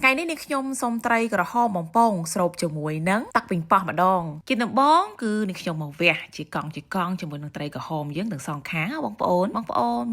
ថ្ងៃនេះនាងខ្ញុំសូមត្រីក្រហមបំពងស្រូបជាមួយនឹងទឹកប៉េងប៉ោះម្ដងជាដំបងគឺនាងខ្ញុំមកវះជាកង់ជាមួយនឹងត្រីក្រហមយើងទាំងសងខាងបងប្អូន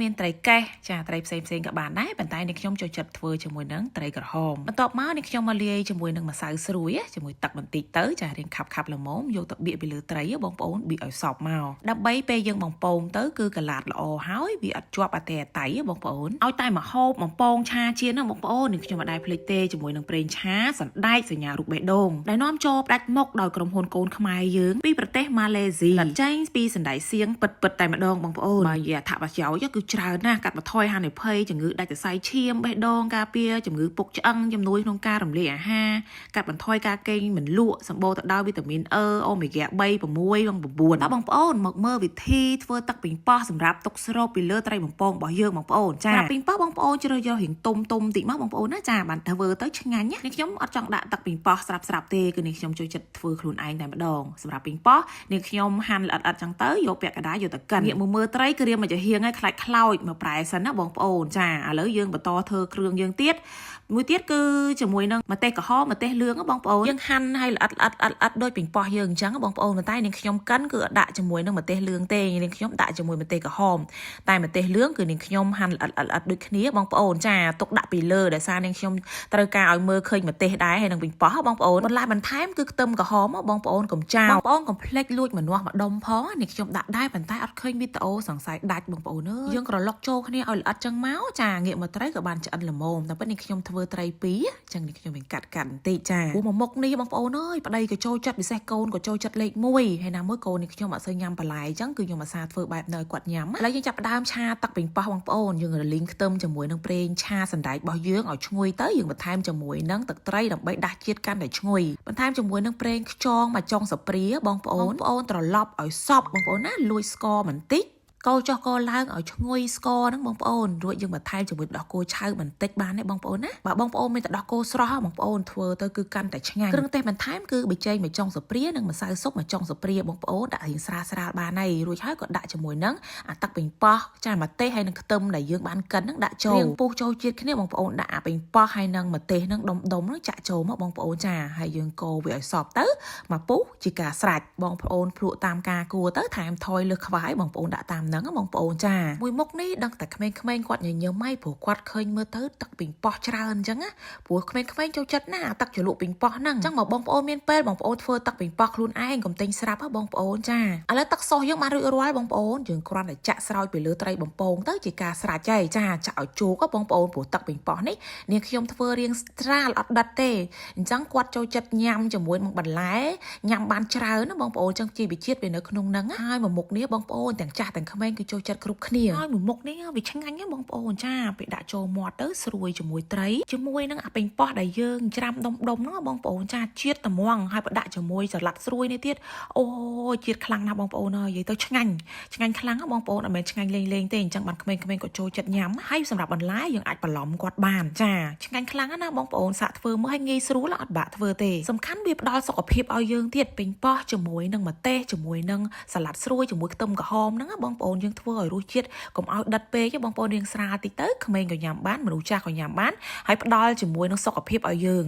មានត្រីកេះចាត្រីផ្សេងក៏បានដែរប៉ុន្តែនាងខ្ញុំចូលចិត្តធ្វើជាមួយនឹងត្រីក្រហមបន្ទាប់មកនាងខ្ញុំមកលាយជាមួយនឹងម្សៅស្រួយជាមួយទឹកបន្តិចទៅចារៀងខាប់ល្មមយកទៅបៀកពីលើត្រីបងប្អូនបៀកឲ្យសព្វមកដើម្បីពេលយើងបំពងទៅគឺកលាតល្អហើយវាអត់ជាប់អតែតៃបងប្អូនឲ្យតែមកហូបបំពងឆាជៀនហ្នឹងបងប្អូននាងខ្ញុំមិនដែរភ្លេចទេជាមួយនឹងប្រេងឆាសណ្ដែកសញ្ញារូបបេះដូងដែលនាំចូលផ្ដាច់មុខដោយក្រុមហ៊ុនកូនខ្មែរយើងពីប្រទេសម៉ាឡេស៊ីចាញ់ពីសណ្ដែកសៀងពិតតែម្ដងបងប្អូនបើនិយាយអត្ថប្រយោជន៍គឺច្រើនណាស់កាត់បន្ថយហានិភ័យជំងឺដាច់សរសៃឈាមបេះដូងការពារជំងឺពុកឆ្អឹងជំនួយក្នុងការរំលាយអាហារកាត់បន្ថយការកេងមិនលក់សម្បូរទៅដោយវីតាមីន E អូមេហ្គា 3 6 9ដល់បងប្អូនមកមើលវិធីធ្វើទឹកប៉េងប៉ោះសម្រាប់ទុកស្រូបពីលើត្រីបំពងរបស់យើងបងប្អូនចាប៉េងប៉ោះបងប្អូនជ្រើសយករៀងទុំតិចមកបងប្អូនណាចាបានធ្វើទៅឆ្ងាញ់ណាខ្ញុំអត់ចង់ដាក់ទឹកប៉េងប៉ោះស្រាប់ទេគឺនាងខ្ញុំចូលចិត្តធ្វើខ្លួនឯងតែម្ដងសម្រាប់ប៉េងប៉ោះនាងខ្ញុំហាន់ល្អិតចឹងទៅយកពាក់កណ្ដាលយកទៅកិនងាកមើលត្រីគឺរៀងមកជាហៀងឲ្យខ្លាច់ខ្លោចមកប្រែសិនណាបងប្អូនចាឥឡូវយើងបន្តធ្វើគ្រឿងយើងទៀតមួយទៀតគឺជាមួយនឹងម្ទេសក្រហមម្ទេសលឿងបងប្អូនយើងហាន់ឲ្យល្អិតដូចប៉េងប៉ោះយើងអញ្ចឹងបងប្អូនតែនាងខ្ញុំកិនគឺអត់ដាក់ជាមួយនឹងម្ទេសលឿងទេនាងខ្ញុំដាក់ជាមួយម្ទេសក្រហមតែម្ទេសលឿងគឺនាងខ្ញុំហាន់ល្អិតដូចគ្នាបងប្អូនចាទុកដាក់ពីលើដោយសារនាងខ្ញុំត្រូវការឲ្យមើលឃើញម្ទេសដែរហើយនឹងប៉េងប៉ោះបងប្អូនបន្លែបន្ថែមគឺខ្ទឹមក្រហមបងប្អូនកុំចាបងប្អូនកុំភ្លេចលួចម្នាស់ម្ដុំផងនាងខ្ញុំដាក់ដែរប៉ុន្តែអត់ឃើញវីដេអូសង្ស័យដាច់បងប្អូនអើយយើងក្រឡុកចូលគ្នាឲ្យល្អិតចឹងមកចាងាកមកត្រីក៏បានឆ្អិនល្មមតែប៉ុន្តែនាងខ្ញុំធ្វើត្រីពីរចឹងនាងខ្ញុំវិញកាត់បន្តិចចាព្រោះមួយមុខនេះបងប្អូនអើយប្តីក៏ចូលចិត្តពិសេសកូនក៏ចូលចិត្តលេខ1ហើយណាមួយកូននេះខ្ញុំអត់សូវញ៉ាំបន្លែចឹងគឺខ្ញុំអាសាធ្វើបែបនៅគាត់ញ៉ាំឥឡូវយើងចាប់ផ្ដើមឆាទឹកប៉េងប៉ោះបងប្អូនយើងរលីងខ្ទឹមជាមួយនឹងប្រេងឆាសណ្ដែករបស់យើងឲ្យឈ្ងុយទៅយើងបន្ថែមជាមួយនឹងទឹកត្រីដើម្បីដាស់ជាតិកាន់តែឈ្ងុយបន្ថែមជាមួយនឹងប្រេងខ្យងមកចុងសាព្រាបងប្អូនត្រឡប់ឲ្យសព្វបងប្អូនណាលួចស្ករបន្តិចកូរចុះកូរឡើងឲ្យឈ្ងុយស្ករហ្នឹងបងប្អូនរួចយើងបន្ថែមជាមួយទឹកដោះគោឆៅបន្តិចបានទេបងប្អូនណាបើបងប្អូនមានទឹកដោះគោស្រស់បងប្អូនធ្វើទៅគឺកាន់តែឆ្ងាញ់គ្រឿងទេសបន្ថែមគឺប៊ីចេងមួយចុងសាព្រានិងម្សៅស៊ុបមួយចុងសាព្រាបងប្អូនដាក់រៀងស្រាលបានហើយរួចហើយក៏ដាក់ជាមួយនឹងអាទឹកប៉េងប៉ោះចាម្ទេសហើយនឹងខ្ទឹមដែលយើងបានកិនហ្នឹងដាក់ចូលរៀងពុះចូលជាតិគ្នាបងប្អូនដាក់អាប៉េងប៉ោះហើយនឹងម្ទេសហ្នឹងដុំហ្នឹងចាក់ចូលមកបងប្អូនចាហើយយើងកូរវាឲ្យសព្វទៅមកពុះជាការស្រេចបងប្អូនភ្លក់តាមការគួរទៅថែមថយលើសខ្វាយបងប្អូនដាក់តាមហ្នឹងបងប្អូនចាមួយមុខនេះដឹងតែក្មេងៗគាត់ញញឹមហើយព្រោះគាត់ឃើញមើលទៅទឹកប៉េងប៉ោះច្រើនអញ្ចឹងណាព្រោះក្មេងៗចូលចិត្តណាទឹកជ្រលក់ប៉េងប៉ោះហ្នឹងអញ្ចឹងមកបងប្អូនមានពេលបងប្អូនធ្វើទឹកប៉េងប៉ោះខ្លួនឯងកុំទិញស្រាប់ហ៎បងប្អូនចាឥឡូវទឹកសូសយើងបានរួចរាល់បងប្អូនយើងគ្រាន់តែចាក់ស្រោចពីលើត្រីបំពងទៅជាការស្រេចហើយចាចាក់ឲ្យជោគបងប្អូនព្រោះទឹកប៉េងប៉ោះនេះនាងខ្ញុំធ្វើរៀងស្រាលអត់ដិតទេអញ្ចឹងគាត់ចូលចិត្តញ៉ាំជាមួយនឹងបន្លែញ៉ាំបានច្រើនណាបងប្អូនអញ្ចឹងជីវជាតិវានៅក្នុងហ្នឹងហើយមួយមុខនេះបងប្អូនទាំងចាស់ទាំងក្មេងគឺចូលចិត្តគ្រប់គ្នាហើយមួយមុខនេះវាឆ្ងាញ់ណាបងប្អូនចាពេលដាក់ចូលមាត់ទៅស្រួយជាមួយត្រីជាមួយនឹងអាប៉េងប៉ោះដែលយើងច្រាំដុំហ្នឹងបងប្អូនចាជាតិត្មងហើយបើដាក់ជាមួយសាឡាត់ស្រួយនេះទៀតអូជាតិខ្លាំងណាស់បងប្អូនអើយនិយាយទៅឆ្ងាញ់ខ្លាំងណាបងប្អូនអត់មែនឆ្ងាញ់លេងទេអញ្ចឹងបានក្មេងៗក៏ចូលចិត្តញ៉ាំហើយសម្រាប់បន្លែយើងអាចបន្លំគាត់បានចាឆ្ងាញ់ខ្លាំងណាបងប្អូនសាកធ្វើមើលឲ្យងាយស្រួលអត់បាក់ធ្វើទេសំខាន់វាផ្ដល់សុខភាពឲ្យយើងទៀតប៉េងប៉ោះជាមួយនឹងម្ទេសជាមួយនឹងសាឡាត់ស្រួយជាមួយខ្ទឹមក្រហមហ្នឹងបងប្អូនយើងធ្វើឲ្យរសជាតិកុំឲ្យដិតពេកបងប្អូនរៀងស្រាលតិចទៅក្មេងក៏ញ៉ាំបានមនុស្សចាស់ក៏ញ៉ាំបានហើយផ្ដល់ជាមួយនឹងសុខភាពឲ្យយើង